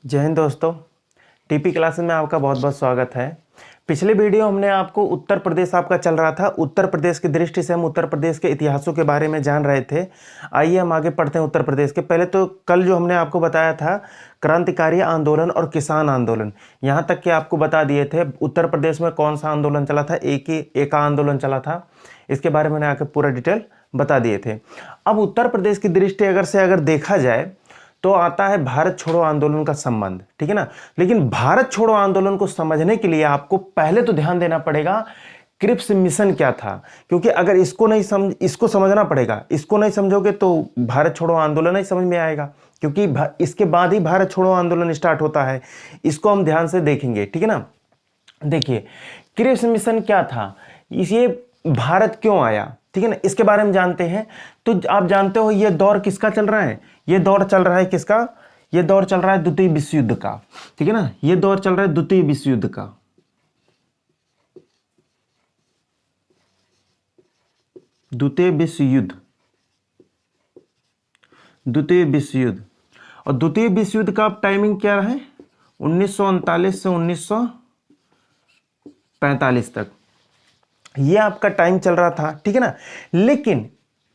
जय हिंद दोस्तों। TP classes में आपका बहुत बहुत स्वागत है। पिछले वीडियो हमने आपको उत्तर प्रदेश आपका चल रहा था। उत्तर प्रदेश की दृष्टि से हम उत्तर प्रदेश के इतिहासों के बारे में जान रहे थे। आइए हम आगे पढ़ते हैं उत्तर प्रदेश के। पहले तो कल जो हमने आपको बताया था क्रांतिकारी आंदोलन और किसान आंदोलन, यहाँ तक कि आपको बता दिए थे उत्तर प्रदेश में कौन सा आंदोलन चला था। एक आंदोलन चला था, इसके बारे में मैंने आकर पूरा डिटेल बता दिए थे। अब उत्तर प्रदेश की दृष्टि अगर देखा जाए तो आता है भारत छोड़ो आंदोलन का संबंध, ठीक है ना। लेकिन भारत छोड़ो आंदोलन को समझने के लिए आपको पहले तो ध्यान देना पड़ेगा क्रिप्स मिशन क्या था, क्योंकि अगर इसको समझना पड़ेगा। इसको नहीं समझोगे तो भारत छोड़ो आंदोलन नहीं समझ में आएगा, क्योंकि इसके बाद ही भारत छोड़ो आंदोलन स्टार्ट होता है। इसको हम ध्यान से देखेंगे, ठीक है ना। देखिए क्रिप्स मिशन क्या था, ये भारत क्यों आया, ठीक है ना, इसके बारे में जानते हैं। तो आप जानते हो ये दौर किसका चल रहा है। ये दौर चल रहा है किसका, ये दौर चल रहा है द्वितीय विश्व युद्ध का, ठीक है ना। ये दौर चल रहा है द्वितीय विश्व युद्ध का। द्वितीय विश्व युद्ध, द्वितीय विश्व युद्ध। और द्वितीय विश्व युद्ध का टाइमिंग क्या है, 1939 से 1945 तक ये आपका टाइम चल रहा था, ठीक है ना। लेकिन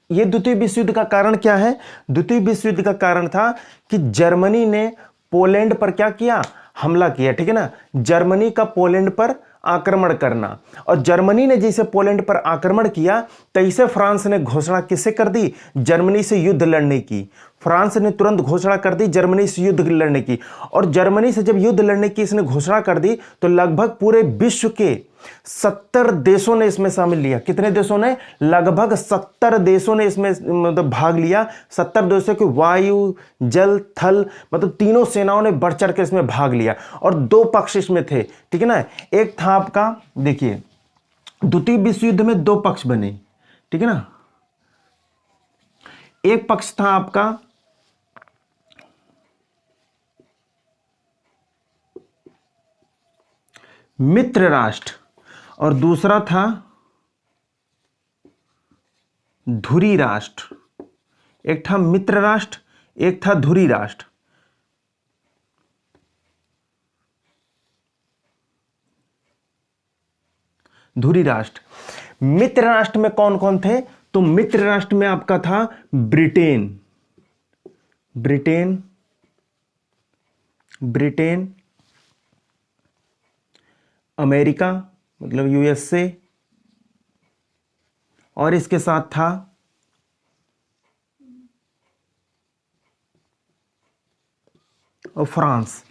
ये द्वितीय विश्व युद्ध का कारण क्या है। द्वितीय विश्व युद्ध का कारण था कि जर्मनी ने पोलैंड पर क्या किया, हमला किया, ठीक है ना। जर्मनी का पोलैंड पर आक्रमण करना, और जर्मनी ने जैसे पोलैंड पर आक्रमण किया तैसे फ्रांस ने घोषणा किससे कर दी, जर्मनी से युद्ध लड़ने की। फ्रांस ने तुरंत घोषणा कर दी जर्मनी से युद्ध लड़ने की। और जर्मनी से जब युद्ध लड़ने की इसने घोषणा कर दी तो लगभग पूरे विश्व के 70 देशों ने इसमें शामिल लिया। कितने देशों ने, लगभग 70 देशों ने इसमें मतलब भाग लिया। 70 देशों की वायु जल थल मतलब तीनों सेनाओं ने बढ़ चढ़ के इसमें भाग लिया। और दो पक्ष इसमें थे, ठीक है ना। एक था आपका, देखिए द्वितीय विश्व युद्ध में दो पक्ष बने, ठीक है ना। एक पक्ष था आपका मित्र राष्ट्र और दूसरा था धुरी राष्ट्र। एक था मित्र राष्ट्र, एक था धुरी राष्ट्र। धुरी राष्ट्र, मित्र राष्ट्र में कौन कौन थे, तो मित्र राष्ट्र में आपका था ब्रिटेन, ब्रिटेन, ब्रिटेन, अमेरिका मतलब यूएसए, और इसके साथ था और फ्रांस।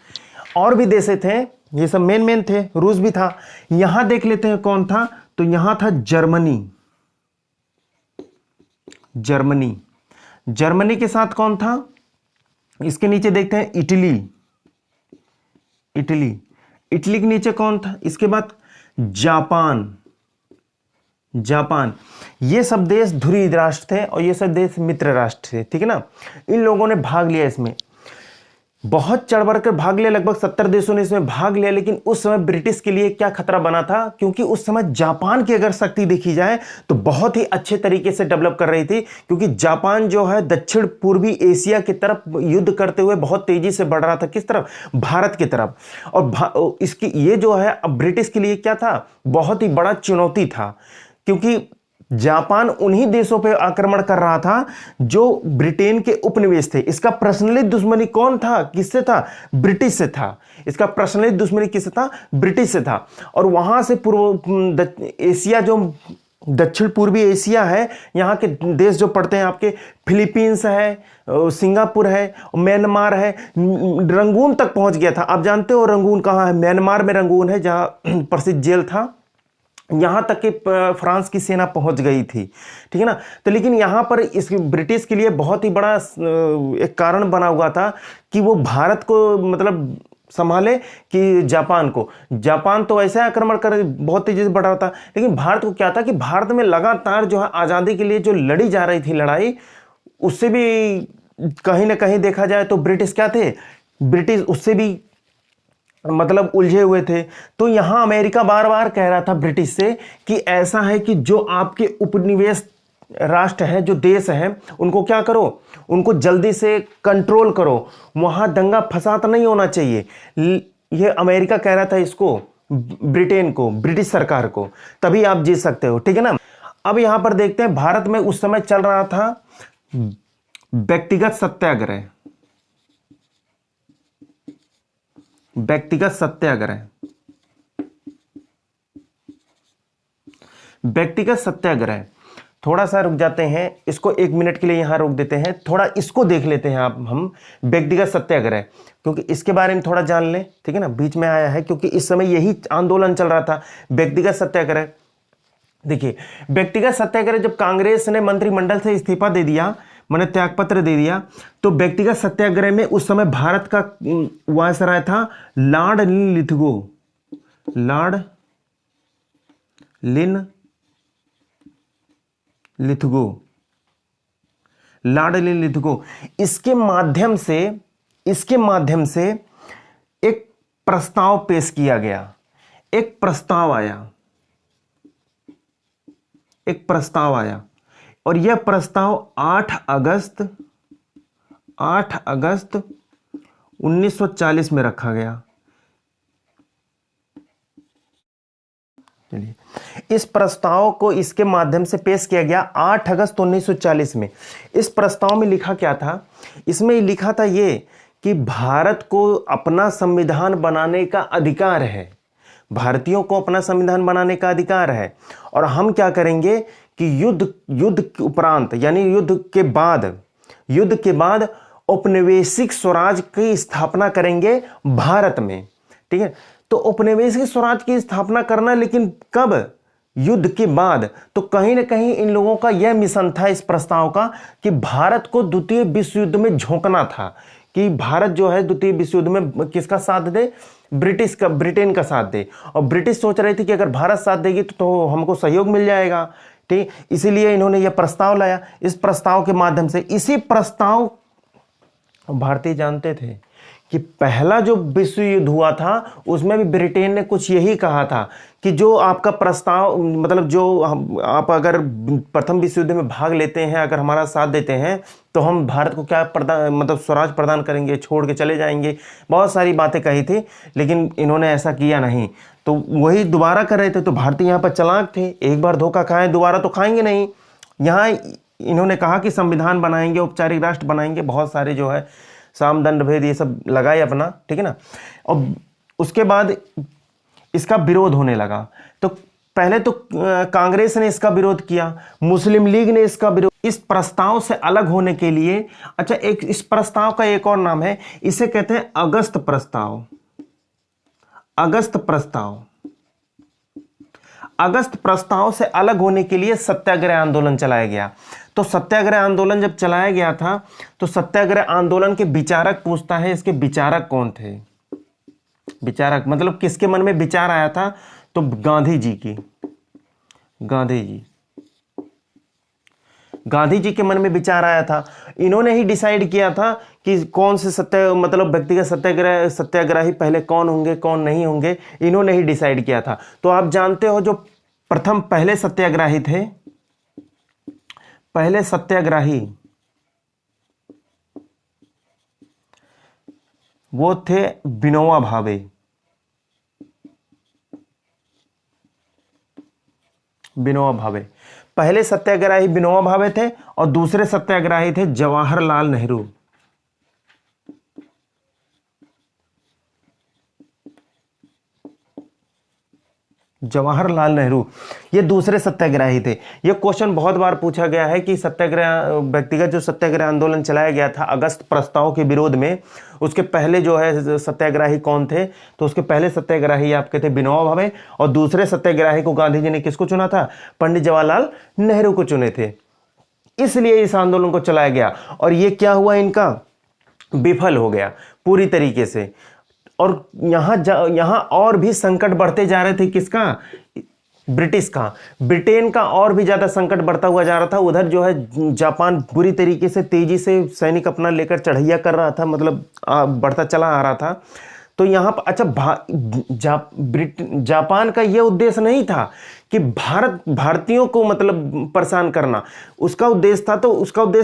और भी देश थे, ये सब मेन थे, रूस भी था। यहां देख लेते हैं कौन था, तो यहां था जर्मनी, जर्मनी, जर्मनी के साथ कौन था, इसके नीचे देखते हैं इटली, इटली, इटली के नीचे कौन था, इसके बाद जापान, जापान। ये सब देश धुरी राष्ट्र थे और ये सब देश मित्र राष्ट्र थे, ठीक है ना। इन लोगों ने भाग लिया, इसमें बहुत चढ़ बढ़ कर भाग लिया। लगभग 70 देशों ने इसमें भाग लिया। लेकिन उस समय ब्रिटिश के लिए क्या खतरा बना था, क्योंकि उस समय जापान की अगर शक्ति देखी जाए तो बहुत ही अच्छे तरीके से डेवलप कर रही थी, क्योंकि जापान जो है दक्षिण पूर्वी एशिया की तरफ युद्ध करते हुए बहुत तेजी से बढ़ रहा था। किस तरफ, भारत की तरफ। और इसकी ये जो है अब ब्रिटिश के लिए क्या था, बहुत ही बड़ा चुनौती था, क्योंकि जापान उन्हीं देशों पर आक्रमण कर रहा था जो ब्रिटेन के उपनिवेश थे। इसका पर्सनली दुश्मनी कौन था, किससे था, ब्रिटिश से था। इसका पर्सनली दुश्मनी किससे था, ब्रिटिश से था। और वहां से पूर्व एशिया जो दक्षिण पूर्वी एशिया है, यहाँ के देश जो पड़ते हैं आपके फिलीपींस है, सिंगापुर है, म्यांमार है, रंगून तक पहुंच गया था। आप जानते हो रंगून कहाँ है, म्यांमार में रंगून है, जहाँ प्रसिद्ध जेल था। यहां तक कि फ्रांस की सेना पहुंच गई थी, ठीक है ना। तो लेकिन यहां पर इस ब्रिटिश के लिए बहुत ही बड़ा एक कारण बना हुआ था कि वो भारत को मतलब संभाले कि जापान को। जापान तो ऐसे आक्रमण कर बहुत तेजी से बढ़ रहा था, लेकिन भारत को क्या था कि भारत में लगातार जो है आज़ादी के लिए जो लड़ी जा रही थी लड़ाई, उससे भी कहीं ना कहीं देखा जाए तो ब्रिटिश क्या थे, ब्रिटिश उससे भी मतलब उलझे हुए थे। तो यहां अमेरिका बार बार कह रहा था ब्रिटिश से कि ऐसा है कि जो आपके उपनिवेश राष्ट्र हैं, जो देश हैं, उनको क्या करो, उनको जल्दी से कंट्रोल करो, वहाँ दंगा फसाद नहीं होना चाहिए। ये अमेरिका कह रहा था इसको, ब्रिटेन को, ब्रिटिश सरकार को, तभी आप जीत सकते हो, ठीक है ना। अब यहां पर देखते हैं, भारत में उस समय चल रहा था व्यक्तिगत सत्याग्रह। व्यक्तिगत सत्याग्रह, व्यक्तिगत सत्याग्रह। थोड़ा सा रुक जाते हैं, इसको 1 मिनट के लिए यहां रोक देते हैं, थोड़ा इसको देख लेते हैं आप हम, व्यक्तिगत सत्याग्रह, क्योंकि इसके बारे में थोड़ा जान लें, ठीक है ना। बीच में आया है क्योंकि इस समय यही आंदोलन चल रहा था, व्यक्तिगत सत्याग्रह। देखिए, व्यक्तिगत सत्याग्रह, जब कांग्रेस ने मंत्रिमंडल से इस्तीफा दे दिया, मैंने त्यागपत्र दे दिया, तो व्यक्तिगत सत्याग्रह में उस समय भारत का वायसराय था लॉर्ड लिथगो। Lord Lithgow. इसके माध्यम से एक प्रस्ताव पेश किया गया, एक प्रस्ताव आया और यह प्रस्ताव 8 अगस्त 1940 में रखा गया। चलिए, इस प्रस्ताव को इसके माध्यम से पेश किया गया 8 अगस्त 1940 में। इस प्रस्ताव में लिखा क्या था? इसमें लिखा था ये कि भारत को अपना संविधान बनाने का अधिकार है, भारतीयों को अपना संविधान बनाने का अधिकार है, और हम क्या करेंगे कि युद्ध के उपरांत, यानी युद्ध के बाद औपनिवेशिक स्वराज की स्थापना करेंगे भारत में, ठीक है। तो औपनिवेशिक स्वराज की स्थापना करना, लेकिन कब? युद्ध के बाद। तो कहीं ना कहीं इन लोगों का यह मिशन था इस प्रस्ताव का कि भारत को द्वितीय विश्व युद्ध में झोंकना था, कि भारत जो है द्वितीय विश्व युद्ध में किसका साथ दे? ब्रिटेन का साथ दे। और ब्रिटिश सोच रही थी कि अगर भारत साथ देगी तो हमको सहयोग मिल जाएगा, ठीक। इसीलिए इन्होंने यह प्रस्ताव लाया। इस प्रस्ताव के माध्यम से, इसी प्रस्ताव, भारतीय जानते थे कि पहला जो विश्व युद्ध हुआ था उसमें भी ब्रिटेन ने कुछ यही कहा था कि जो आपका प्रस्ताव, मतलब जो आप अगर प्रथम विश्व युद्ध में भाग लेते हैं, अगर हमारा साथ देते हैं, तो हम भारत को क्या मतलब स्वराज प्रदान करेंगे, छोड़ के चले जाएंगे। बहुत सारी बातें कही थी, लेकिन इन्होंने ऐसा किया नहीं, तो वही दोबारा कर रहे थे। तो भारतीय यहाँ पर चालाक थे, एक बार धोखा खाएं दोबारा तो खाएंगे नहीं। यहाँ इन्होंने कहा कि संविधान बनाएंगे, औपचारिक राष्ट्र बनाएंगे, बहुत सारे जो है साम दंड भेद ये सब लगाए अपना, ठीक है ना। और उसके बाद इसका विरोध होने लगा। तो पहले तो कांग्रेस ने इसका विरोध किया, मुस्लिम लीग ने इसका विरोध, इस प्रस्ताव से अलग होने के लिए। अच्छा, एक इस प्रस्ताव का एक और नाम है, इसे कहते हैं अगस्त प्रस्ताव। अगस्त प्रस्ताव से अलग होने के लिए सत्याग्रह आंदोलन चलाया गया। तो सत्याग्रह आंदोलन जब चलाया गया था, तो सत्याग्रह आंदोलन के विचारक पूछता है, इसके विचारक कौन थे? विचारक मतलब किसके मन में विचार आया था? तो गांधी जी के मन में विचार आया था। इन्होंने ही डिसाइड किया था कि कौन से मतलब व्यक्तिगत सत्याग्रही पहले कौन होंगे, कौन नहीं होंगे, इन्होंने ही डिसाइड किया था। तो आप जानते हो जो पहले सत्याग्रही थे, पहले सत्याग्रही वो थे विनोबा भावे। पहले सत्याग्रही विनोबा भावे थे और दूसरे सत्याग्रही थे जवाहरलाल नेहरू। ये दूसरे सत्याग्रही थे। ये क्वेश्चन बहुत बार पूछा गया है कि व्यक्तिगत जो सत्याग्रह आंदोलन चलाया गया था अगस्त प्रस्ताव के विरोध में, उसके पहले जो है सत्याग्रही कौन थे? तो उसके पहले सत्याग्रही आपके थे विनोबा भावे, और दूसरे सत्याग्रही को गांधी जी ने किसको चुना था? पंडित जवाहरलाल नेहरू को चुने थे। इसलिए इस आंदोलन को चलाया गया, और ये क्या हुआ? इनका विफल हो गया पूरी तरीके से। और यहां और भी संकट बढ़ते जा रहे थे। किसका? ब्रिटिश का, ब्रिटेन का और भी ज्यादा संकट बढ़ता हुआ जा रहा था। उधर जो है जापान बुरी तरीके से तेजी से सैनिक अपना लेकर चढ़ैया कर रहा था, मतलब बढ़ता चला आ रहा था। तो यहाँ पर अच्छा जापान का ये उद्देश्य नहीं था कि भारतीयों को मतलब परेशान करना, उसका उद्देश्य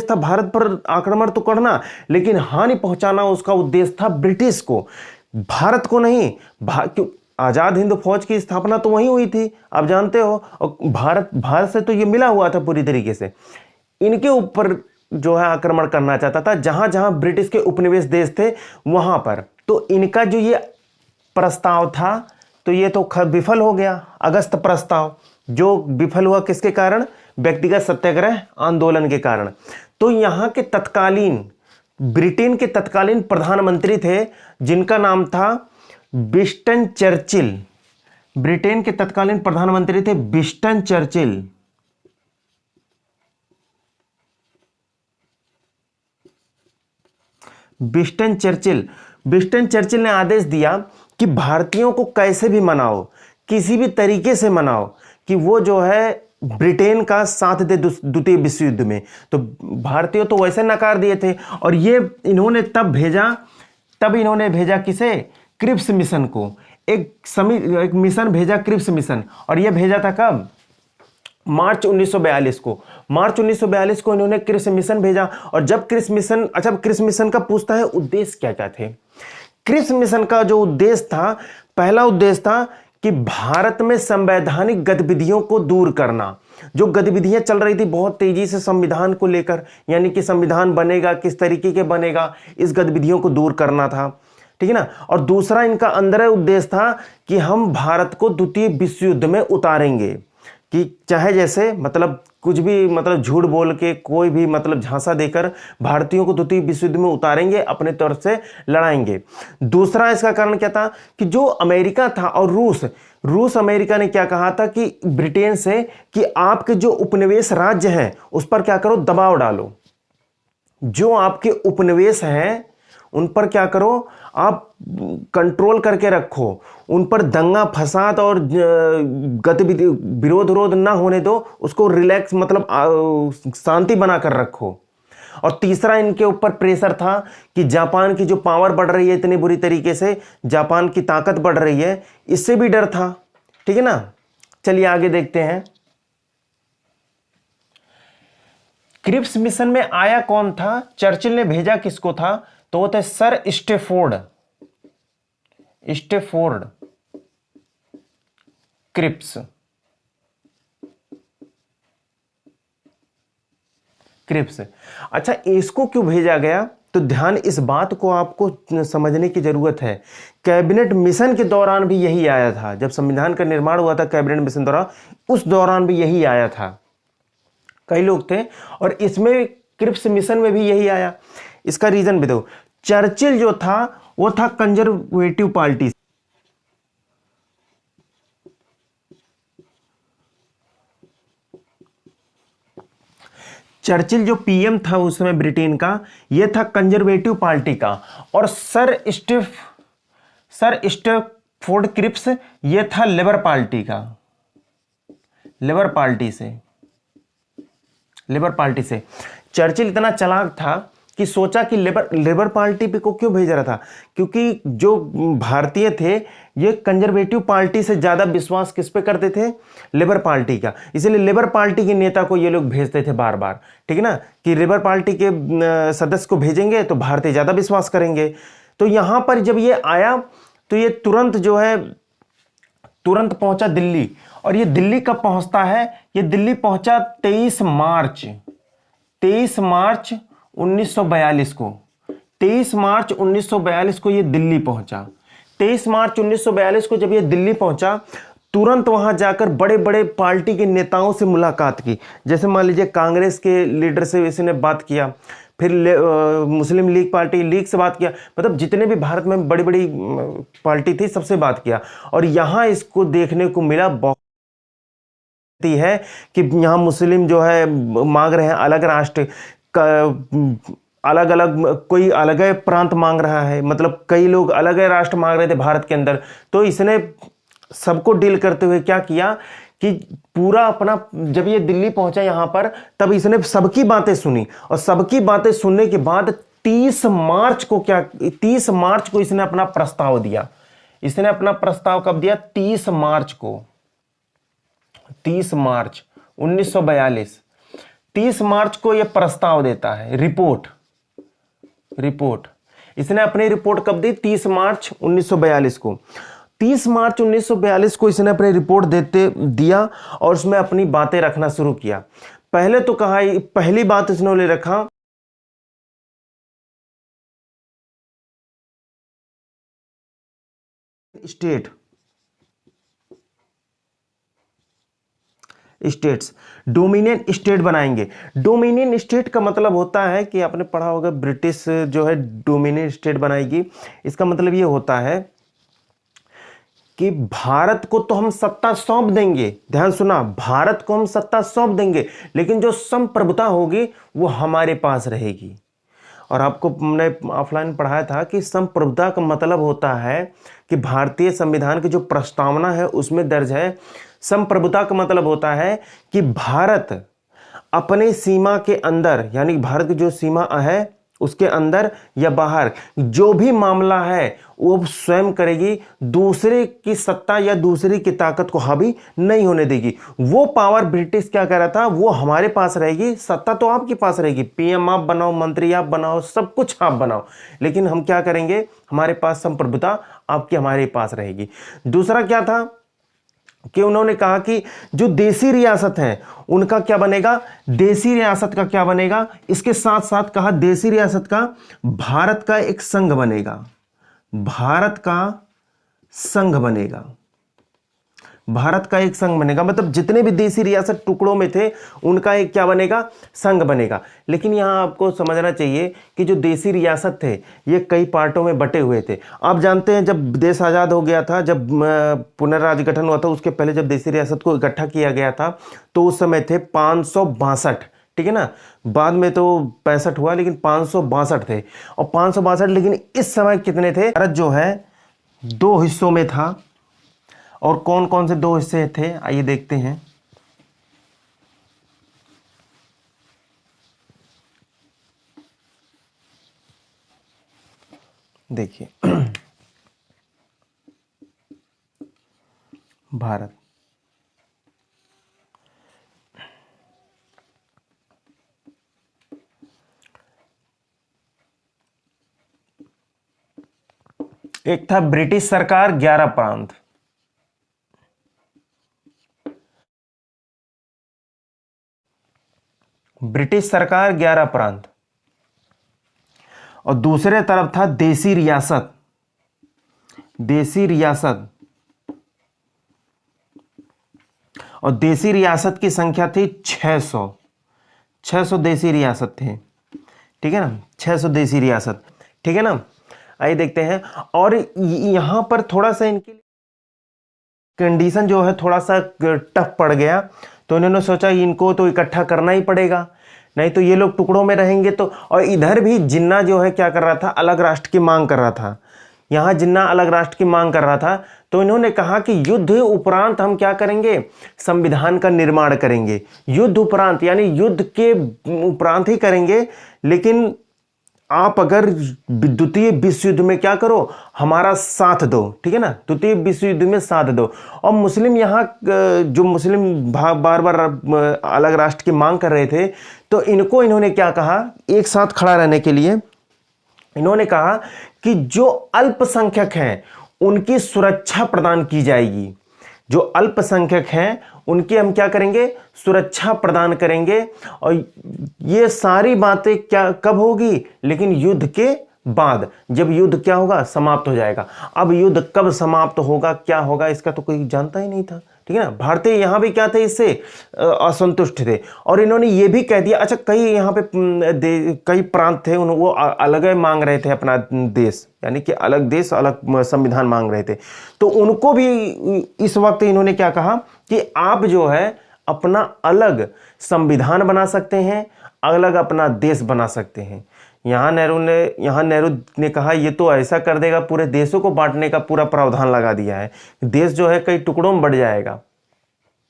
था भारत पर आक्रमण तो करना, लेकिन हानि पहुंचाना उसका उद्देश्य था ब्रिटिश को, भारत को नहीं। क्यों आजाद हिंद फौज की स्थापना तो वहीं हुई थी, आप जानते हो, और भारत से तो ये मिला हुआ था पूरी तरीके से। इनके ऊपर जो है आक्रमण करना चाहता था, जहां जहां ब्रिटिश के उपनिवेश देश थे वहां पर। तो इनका जो ये प्रस्ताव था तो ये तो विफल हो गया, अगस्त प्रस्ताव, जो विफल हुआ किसके कारण? व्यक्तिगत सत्याग्रह आंदोलन के कारण। तो यहां के तत्कालीन ब्रिटेन के तत्कालीन प्रधानमंत्री थे जिनका नाम था विंस्टन चर्चिल। ब्रिटेन के तत्कालीन प्रधानमंत्री थे विंस्टन चर्चिल। विंस्टन चर्चिल ने आदेश दिया कि भारतीयों को कैसे भी मनाओ, किसी भी तरीके से मनाओ कि वो जो है ब्रिटेन का साथ दे द्वितीय विश्व युद्ध में। तो भारतीय तो वैसे नकार दिए थे, और ये इन्होंने भेजा किसे? क्रिप्स मिशन को। एक मिशन भेजा, क्रिप्स मिशन, और ये भेजा था कब? मार्च 1942 को। मार्च 1942 को इन्होंने क्रिप्स मिशन भेजा। और जब क्रिप्स मिशन का पूछता है उद्देश्य क्या क्या थे। क्रिप्स मिशन का जो उद्देश्य था, पहला उद्देश्य था कि भारत में संवैधानिक गतिविधियों को दूर करना। जो गतिविधियां चल रही थी बहुत तेजी से संविधान को लेकर, यानी कि संविधान बनेगा किस तरीके के बनेगा, इस गतिविधियों को दूर करना था, ठीक है ना। और दूसरा इनका अंदर उद्देश्य था कि हम भारत को द्वितीय विश्व युद्ध में उतारेंगे, कि चाहे जैसे मतलब कुछ भी मतलब झूठ बोल के, कोई भी मतलब झांसा देकर भारतीयों को द्वितीय विश्व युद्ध में उतारेंगे, अपने तौर से लड़ाएंगे। दूसरा इसका कारण क्या था कि जो अमेरिका था और रूस अमेरिका ने क्या कहा था कि ब्रिटेन से कि आपके जो उपनिवेश राज्य हैं उस पर क्या करो, दबाव डालो। जो आपके उपनिवेश हैं उन पर क्या करो, आप कंट्रोल करके रखो, उन पर दंगा फसाद और गतिविधि विरोध ना होने दो, उसको रिलैक्स मतलब शांति बनाकर रखो। और तीसरा इनके ऊपर प्रेशर था कि जापान की जो पावर बढ़ रही है इतनी बुरी तरीके से, जापान की ताकत बढ़ रही है, इससे भी डर था, ठीक है ना। चलिए आगे देखते हैं। क्रिप्स मिशन में आया कौन था? चर्चिल ने भेजा किसको था? तो वो थे सर स्टेफोर्ड क्रिप्स। अच्छा, इसको क्यों भेजा गया? तो ध्यान इस बात को आपको समझने की जरूरत है। कैबिनेट मिशन के दौरान भी यही आया था, जब संविधान का निर्माण हुआ था कैबिनेट मिशन द्वारा, उस दौरान भी यही आया था। कई लोग थे और इसमें क्रिप्स मिशन में भी यही आया। इसका रीजन भी दो। चर्चिल जो था वो था कंजर्वेटिव पार्टी। चर्चिल जो पीएम था उस समय ब्रिटेन का, ये था कंजर्वेटिव पार्टी का। और सर स्टेफोर्ड क्रिप्स ये था लेबर पार्टी का, लेबर पार्टी से। चर्चिल इतना चालाक था कि सोचा कि लेबर पार्टी पे को क्यों भेज रहा था, क्योंकि जो भारतीय थे ये कंजर्वेटिव पार्टी से ज़्यादा विश्वास किस पे करते थे? लेबर पार्टी का। इसलिए लेबर पार्टी के नेता को ये लोग भेजते थे बार बार, ठीक है ना, कि लेबर पार्टी के सदस्य को भेजेंगे तो भारतीय ज़्यादा विश्वास करेंगे। तो यहाँ पर जब ये आया तो ये तुरंत पहुंचा दिल्ली। और ये दिल्ली कब पहुंचता है? ये दिल्ली पहुंचा 23 मार्च 1942 को। 23 मार्च 1942 को ये दिल्ली पहुंचा। 23 मार्च 1942 को जब ये दिल्ली पहुंचा, तुरंत वहां जाकर बड़े बड़े पार्टी के नेताओं से मुलाकात की। जैसे मान लीजिए कांग्रेस के लीडर से इसने बात किया, फिर मुस्लिम लीग पार्टी लीग से बात किया, मतलब जितने भी भारत में बड़ी बड़ी पार्टी थी सबसे बात किया। और यहाँ इसको देखने को मिला बहुत है कि यहाँ मुस्लिम जो है मांग रहे हैं अलग राष्ट्र, अलग अलग, कोई अलग प्रांत मांग रहा है, मतलब कई लोग अलग राष्ट्र मांग रहे थे भारत के अंदर। तो इसने सबको डील करते हुए क्या किया कि पूरा अपना, जब ये दिल्ली पहुंचा यहाँ पर, तब इसने सबकी बातें सुनी। और सबकी बातें सुनने के बाद 30 मार्च को क्या, 30 मार्च को इसने अपना प्रस्ताव दिया। इसने अपना प्रस्ताव कब दिया? 30 मार्च को, 30 मार्च 1942, 30 मार्च को यह प्रस्ताव देता है। रिपोर्ट इसने अपनी रिपोर्ट कब दी? 30 मार्च 1942 को। 30 मार्च 1942 को इसने अपनी रिपोर्ट दिया और उसमें अपनी बातें रखना शुरू किया। पहले तो कहा, पहली बात इसने रखा स्टेट्स, डोमिनियन स्टेट बनाएंगे। डोमिनियन स्टेट का मतलब होता है कि आपने पढ़ा होगा, ब्रिटिश जो है डोमिनियन स्टेट बनाएगी। इसका मतलब ये होता है कि भारत को तो हम सत्ता सौंप देंगे, ध्यान सुना, भारत को हम सत्ता सौंप देंगे, लेकिन जो संप्रभुता होगी वो हमारे पास रहेगी। और आपको हमने ऑफलाइन पढ़ाया था कि संप्रभुता का मतलब होता है कि भारतीय संविधान की जो प्रस्तावना है उसमें दर्ज है, संप्रभुता का मतलब होता है कि भारत अपने सीमा के अंदर, यानी भारत की जो सीमा है उसके अंदर या बाहर जो भी मामला है वो स्वयं करेगी, दूसरे की सत्ता या दूसरे की ताकत को हावी नहीं होने देगी। वो पावर ब्रिटिश क्या कह रहा था, वो हमारे पास रहेगी, सत्ता तो आपके पास रहेगी, पीएम आप बनाओ, मंत्री आप बनाओ, सब कुछ आप बनाओ, लेकिन हम क्या करेंगे, हमारे पास संप्रभुता आपकी हमारे पास रहेगी। दूसरा क्या था कि उन्होंने कहा कि जो देसी रियासत हैं उनका क्या बनेगा, देसी रियासत का क्या बनेगा, इसके साथ साथ कहा देसी रियासत का भारत का एक संघ बनेगा, भारत का संघ बनेगा, भारत का एक संघ बनेगा, मतलब जितने भी देसी रियासत टुकड़ों में थे उनका एक क्या बनेगा, संघ बनेगा। लेकिन यहां आपको समझना चाहिए कि जो देसी रियासत थे ये कई पार्टों में बटे हुए थे। आप जानते हैं जब देश आज़ाद हो गया था, जब पुनर्राज्य हुआ था, उसके पहले जब देसी रियासत को इकट्ठा किया गया था तो उस समय थे 562, ठीक है ना, बाद में तो 65 हुआ, लेकिन 562 थे। और 562, लेकिन इस समय कितने थे? भारत जो है 2 हिस्सों में था। और कौन कौन से 2 हिस्से थे, आइए देखते हैं। देखिए भारत, एक था ब्रिटिश सरकार 11 प्रांत, ब्रिटिश सरकार 11 प्रांत, और दूसरे तरफ था देसी रियासत, देसी रियासत, और देसी रियासत की संख्या थी 600, 600 देसी रियासत थे, ठीक है ना, 600 देसी रियासत, ठीक है ना। आइए देखते हैं। और यहां पर थोड़ा सा इनकी कंडीशन जो है थोड़ा सा टफ पड़ गया, तो इन्होंने सोचा इनको तो इकट्ठा करना ही पड़ेगा, नहीं तो ये लोग टुकड़ों में रहेंगे। तो और इधर भी जिन्ना जो है क्या कर रहा था, अलग राष्ट्र की मांग कर रहा था, यहां जिन्ना अलग राष्ट्र की मांग कर रहा था। तो इन्होंने कहा कि युद्ध उपरांत हम क्या करेंगे, संविधान का निर्माण करेंगे, युद्ध उपरांत यानी युद्ध के उपरांत ही करेंगे, लेकिन आप अगर द्वितीय विश्व युद्ध में क्या करो, हमारा साथ दो, ठीक है ना, द्वितीय विश्व युद्ध में साथ दो। और मुस्लिम यहाँ जो मुस्लिम बार बार अलग राष्ट्र की मांग कर रहे थे, तो इनको इन्होंने क्या कहा, एक साथ खड़ा रहने के लिए इन्होंने कहा कि जो अल्पसंख्यक हैं उनकी सुरक्षा प्रदान की जाएगी, जो अल्पसंख्यक हैं उनकी हम क्या करेंगे, सुरक्षा प्रदान करेंगे। और ये सारी बातें क्या कब होगी, लेकिन युद्ध के बाद, जब युद्ध क्या होगा, समाप्त हो जाएगा। अब युद्ध कब समाप्त होगा, क्या होगा, इसका तो कोई जानता ही नहीं था, ठीक है ना। भारतीय यहां भी क्या थे, इससे असंतुष्ट थे। और इन्होंने ये भी कह दिया, अच्छा कई यहाँ पे कई प्रांत थे वो अलग मांग रहे थे अपना देश, यानी कि अलग देश अलग संविधान मांग रहे थे, तो उनको भी इस वक्त इन्होंने क्या कहा कि आप जो है अपना अलग संविधान बना सकते हैं, अलग अपना देश बना सकते हैं। यहाँ नेहरू ने कहा ये तो ऐसा कर देगा, पूरे देशों को बांटने का पूरा प्रावधान लगा दिया है, देश जो है कई टुकड़ों में बढ़ जाएगा।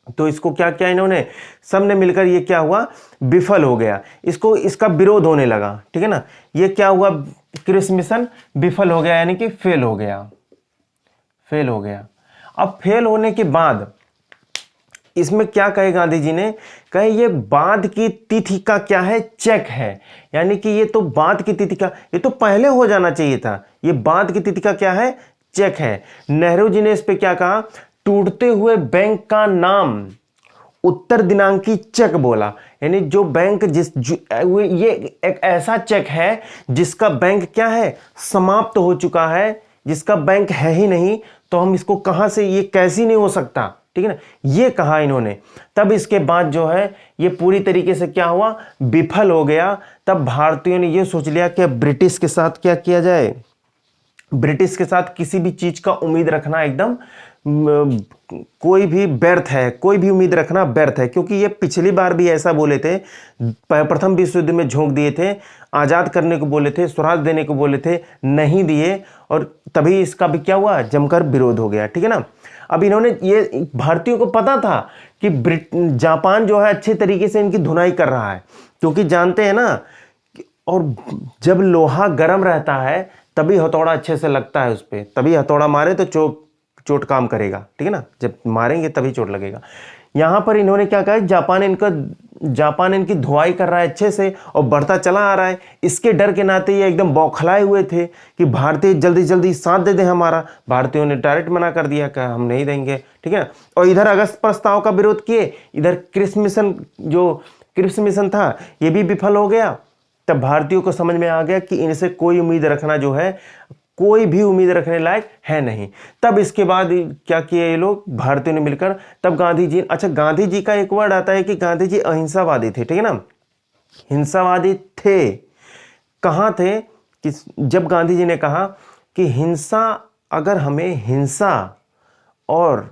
तो इसको क्या किया इन्होंने, सबने मिलकर, ये क्या हुआ, विफल हो गया, इसका विरोध होने लगा, ठीक है ना। ये क्या हुआ, क्रिस मिशन विफल हो गया, यानी कि फेल हो गया, फेल हो गया। अब फेल होने के बाद इसमें क्या कहे गांधी जी ने, कहे ये बाद की तिथि का क्या है, चेक है, यानी कि ये तो बाद की तिथि का, ये तो पहले हो जाना चाहिए था, ये बाद की तिथि का क्या है, चेक है। नेहरू जी ने इस पे क्या कहा, टूटते हुए बैंक का नाम उत्तर दिनांकी चेक बोला, यानी जो बैंक ये एक ऐसा चेक है जिसका बैंक क्या है, समाप्त हो चुका है, जिसका बैंक है ही नहीं, तो हम इसको कहां से, ये कैसे नहीं हो सकता, ठीक है ना, ये कहा इन्होंने। तब इसके बाद जो है ये पूरी तरीके से क्या हुआ, विफल हो गया। तब भारतीयों ने ये सोच लिया कि ब्रिटिश के साथ क्या किया जाए, ब्रिटिश के साथ किसी भी चीज का उम्मीद रखना एकदम कोई भी व्यर्थ है, कोई भी उम्मीद रखना व्यर्थ है, क्योंकि ये पिछली बार भी ऐसा बोले थे, प्रथम विश्व युद्ध में झोंक दिए थे, आज़ाद करने को बोले थे, स्वराज देने को बोले थे, नहीं दिए, और तभी इसका भी क्या हुआ, जमकर विरोध हो गया, ठीक है ना। अब इन्होंने, ये भारतीयों को पता था कि जापान जो है अच्छे तरीके से इनकी धुनाई कर रहा है, क्योंकि जानते हैं ना, और जब लोहा गर्म रहता है तभी हथौड़ा अच्छे से लगता है उस पर, तभी हथौड़ा मारे तो चोट काम करेगा, ठीक है ना, जब मारेंगे तभी चोट लगेगा। यहां पर इन्होंने क्या कहा, जापान इनकी धुआई कर रहा है अच्छे से और बढ़ता चला आ रहा है। इसके डर के नाते ये एकदम बौखलाए हुए थे कि भारतीय जल्दी जल्दी साथ दे दें हमारा। भारतीयों ने डायरेक्ट मना कर दिया कि हम नहीं देंगे, ठीक है ना। और इधर अगस्त प्रस्ताव का विरोध किए, इधर क्रिप्स मिशन था ये भी विफल हो गया। तब भारतीयों को समझ में आ गया कि इनसे कोई उम्मीद रखना जो है, कोई भी उम्मीद रखने लायक है नहीं। तब इसके बाद क्या किए ये लोग, भारतीयों ने मिलकर, तब गांधी जी, अच्छा गांधी जी का एक वर्ड आता है कि गांधी जी अहिंसावादी थे, ठीक है ना, हिंसावादी थे। कहां थे, कि जब गांधी जी ने कहा कि हिंसा, अगर हमें हिंसा और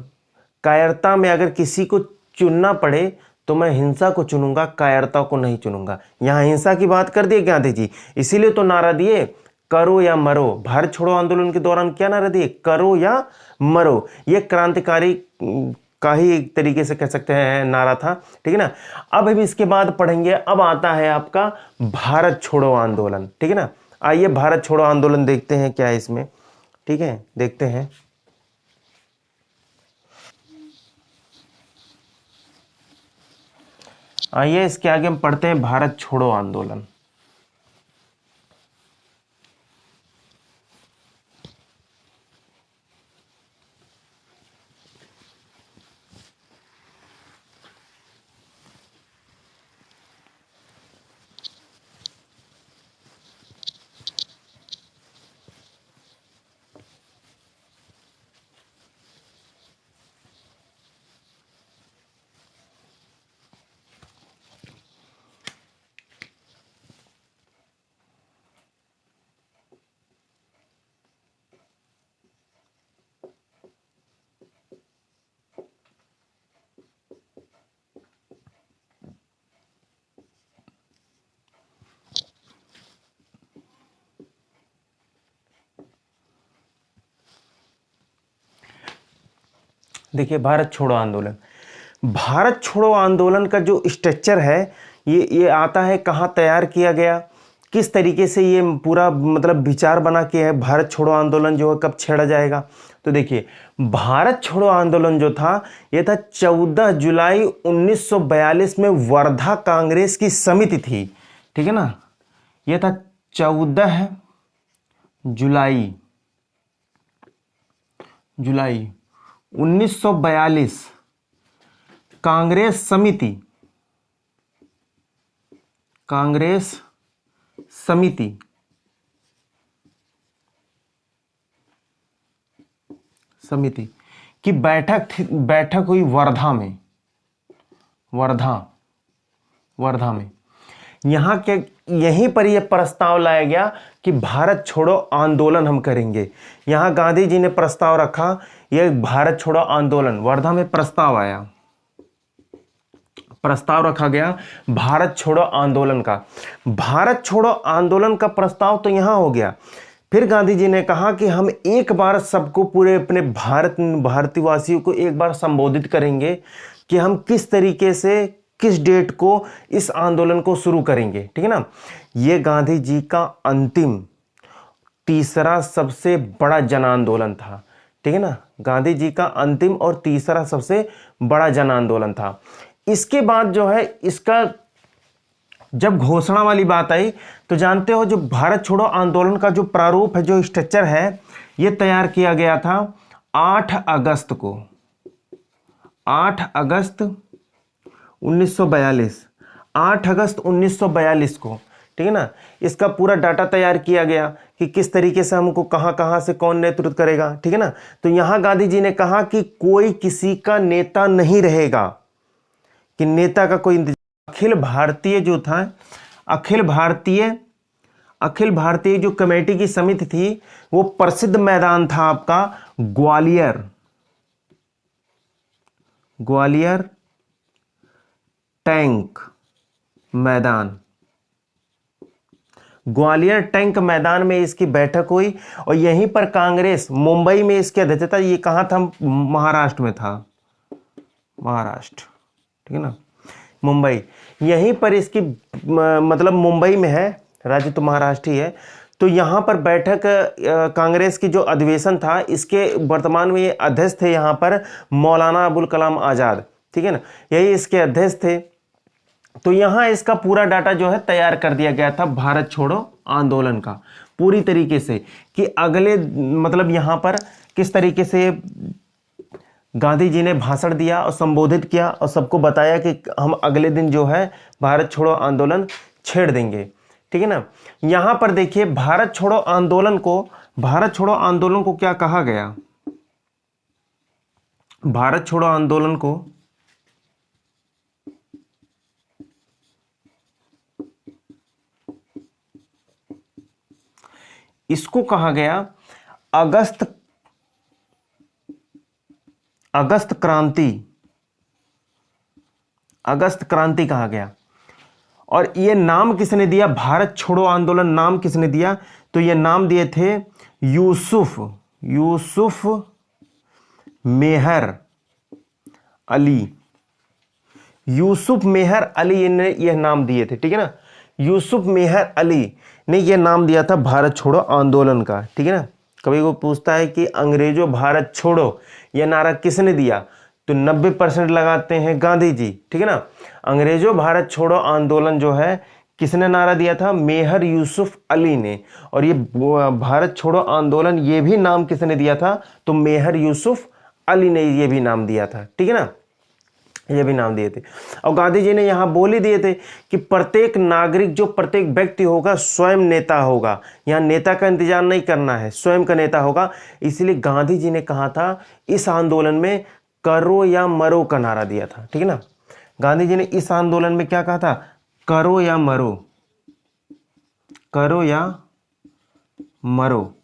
कायरता में अगर किसी को चुनना पड़े तो मैं हिंसा को चुनूंगा, कायरता को नहीं चुनूंगा। यहां हिंसा की बात कर दिए गांधी जी, इसीलिए तो नारा दिए करो या मरो। भारत छोड़ो आंदोलन के दौरान क्या नारा दिए, करो या मरो। ये क्रांतिकारी का ही एक तरीके से कह सकते हैं नारा था, ठीक है ना। अब हम इसके बाद पढ़ेंगे, अब आता है आपका भारत छोड़ो आंदोलन, ठीक है ना। आइए भारत छोड़ो आंदोलन देखते हैं क्या है इसमें, ठीक है, देखते हैं। आइए इसके आगे हम पढ़ते हैं भारत छोड़ो आंदोलन। देखिए भारत छोड़ो आंदोलन, भारत छोड़ो आंदोलन का जो स्ट्रक्चर है ये आता है, कहाँ तैयार किया गया, किस तरीके से ये पूरा मतलब विचार बना के है भारत छोड़ो आंदोलन जो है कब छेड़ा जाएगा। तो देखिए भारत छोड़ो आंदोलन जो था ये था 14 जुलाई 1942 में वर्धा कांग्रेस की समिति थी, ठीक है ना। ये था 14 जुलाई 1942 कांग्रेस समिति की बैठक हुई वर्धा में, यहां के यहीं पर यह प्रस्ताव लाया गया कि भारत छोड़ो आंदोलन हम करेंगे। यहां गांधी जी ने प्रस्ताव रखा, यह भारत छोड़ो आंदोलन, वर्धा में प्रस्ताव रखा गया भारत छोड़ो आंदोलन का। भारत छोड़ो आंदोलन का प्रस्ताव तो यहां हो गया। फिर गांधी जी ने कहा कि हम एक बार सबको, पूरे अपने भारतवासियों को एक बार संबोधित करेंगे, कि हम किस तरीके से किस डेट को इस आंदोलन को शुरू करेंगे, ठीक है ना। ये गांधी जी का अंतिम तीसरा सबसे बड़ा जन आंदोलन था, ठीक है ना। गांधी जी का अंतिम और तीसरा सबसे बड़ा जन आंदोलन था। इसके बाद जो है इसका जब घोषणा वाली बात आई तो जानते हो जो भारत छोड़ो आंदोलन का जो प्रारूप है, जो स्ट्रक्चर है, ये तैयार किया गया था 8 अगस्त को, 8 अगस्त 1942, 8 अगस्त 1942 को, ठीक है ना। इसका पूरा डाटा तैयार किया गया कि किस तरीके से हमको कहां कहां से कौन नेतृत्व करेगा, ठीक है ना। तो यहां गांधी जी ने कहा कि कोई किसी का नेता नहीं रहेगा, कि नेता का कोई इंतजार। अखिल भारतीय जो था, अखिल भारतीय जो कमेटी की समिति थी, वो प्रसिद्ध मैदान था आपका ग्वालियर टैंक मैदान। ग्वालियर टैंक मैदान में इसकी बैठक हुई और यहीं पर कांग्रेस, मुंबई में इसकी अध्यक्षता, ये कहां था, महाराष्ट्र में था, महाराष्ट्र, ठीक है ना, मुंबई। यहीं पर इसकी मतलब मुंबई में है, राज्य तो महाराष्ट्र ही है। तो यहाँ पर बैठक कांग्रेस की जो अधिवेशन था, इसके वर्तमान में ये अध्यक्ष थे यहाँ पर मौलाना अबुल कलाम आज़ाद, ठीक है ना, यही इसके अध्यक्ष थे। तो यहाँ इसका पूरा डाटा जो है तैयार कर दिया गया था भारत छोड़ो आंदोलन का पूरी तरीके से, कि अगले मतलब यहाँ पर किस तरीके से गांधी जी ने भाषण दिया और संबोधित किया और सबको बताया कि हम अगले दिन जो है भारत छोड़ो आंदोलन छेड़ देंगे, ठीक है ना। यहां पर देखिए भारत छोड़ो आंदोलन को क्या कहा गया, भारत छोड़ो आंदोलन को इसको कहा गया अगस्त क्रांति कहा गया। और ये नाम किसने दिया, भारत छोड़ो आंदोलन नाम किसने दिया, तो ये नाम दिए थे यूसुफ मेहर अली ने यह नाम दिए थे, ठीक है ना। यूसुफ मेहर अली ने यह नाम दिया था भारत छोड़ो आंदोलन का, ठीक है ना। कभी वो पूछता है कि अंग्रेजों भारत छोड़ो यह नारा किसने दिया, तो 90% लगाते हैं गांधी जी, ठीक है ना। अंग्रेजों भारत छोड़ो आंदोलन जो है किसने नारा दिया था, मेहर यूसुफ अली ने। और ये भारत छोड़ो आंदोलन ये भी नाम किसने दिया था, तो मेहर यूसुफ अली ने ये भी नाम दिया था, ठीक है ना, ये भी नाम दिए थे। और गांधी जी ने यहाँ बोल ही दिए थे कि प्रत्येक नागरिक जो प्रत्येक व्यक्ति होगा स्वयं नेता होगा, यहाँ नेता का इंतजार नहीं करना है, स्वयं का नेता होगा। इसलिए गांधी जी ने कहा था इस आंदोलन में करो या मरो का नारा दिया था, ठीक है ना। गांधी जी ने इस आंदोलन में क्या कहा था, करो या मरो, करो या मरो।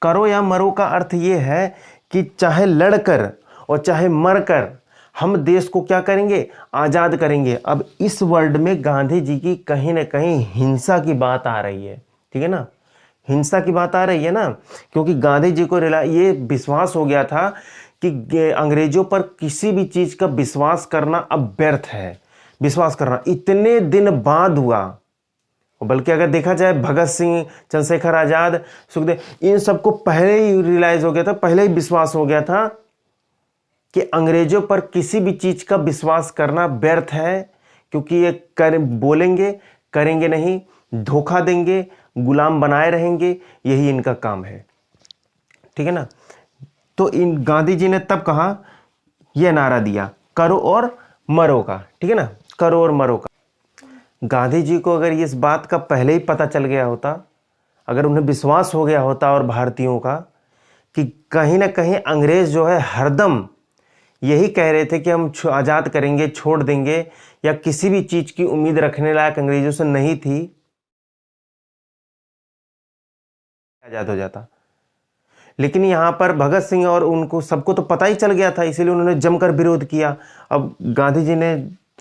करो या मरो का अर्थ ये है कि चाहे लड़कर और चाहे मरकर हम देश को क्या करेंगे, आज़ाद करेंगे। अब इस वर्ड में गांधी जी की कहीं ना कहीं हिंसा की बात आ रही है, ठीक है ना, हिंसा की बात आ रही है ना, क्योंकि गांधी जी को ये विश्वास हो गया था कि अंग्रेजों पर किसी भी चीज़ का विश्वास करना अब व्यर्थ है। विश्वास करना इतने दिन बाद हुआ, बल्कि अगर देखा जाए भगत सिंह, चंद्रशेखर आज़ाद, सुखदेव, इन सबको पहले ही रियलाइज हो गया था, पहले ही विश्वास हो गया था कि अंग्रेजों पर किसी भी चीज का विश्वास करना व्यर्थ है, क्योंकि ये बोलेंगे करेंगे नहीं, धोखा देंगे, गुलाम बनाए रहेंगे, यही इनका काम है, ठीक है ना। तो इन गांधी जी ने तब कहा, यह नारा दिया करो और मरो का, ठीक है ना, करो और मरो का। गांधी जी को अगर इस बात का पहले ही पता चल गया होता, अगर उन्हें विश्वास हो गया होता और भारतीयों का कि कहीं ना कहीं अंग्रेज जो है हरदम यही कह रहे थे कि हम आज़ाद करेंगे, छोड़ देंगे, या किसी भी चीज़ की उम्मीद रखने लायक अंग्रेजों से नहीं थी, आज़ाद हो जाता। लेकिन यहाँ पर भगत सिंह और उनको सबको तो पता ही चल गया था, इसीलिए उन्होंने जमकर विरोध किया। अब गांधी जी ने,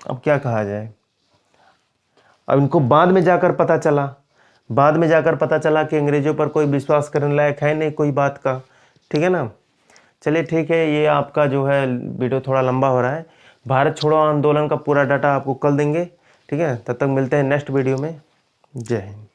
अब क्या कहा जाए, अब इनको बाद में जाकर पता चला कि अंग्रेजों पर कोई विश्वास करने लायक है नहीं कोई बात का, ठीक है ना। चलिए ठीक है, ये आपका जो है वीडियो थोड़ा लंबा हो रहा है। भारत छोड़ो आंदोलन का पूरा डाटा आपको कल देंगे, ठीक है। तब तक मिलते हैं नेक्स्ट वीडियो में। जय हिंद।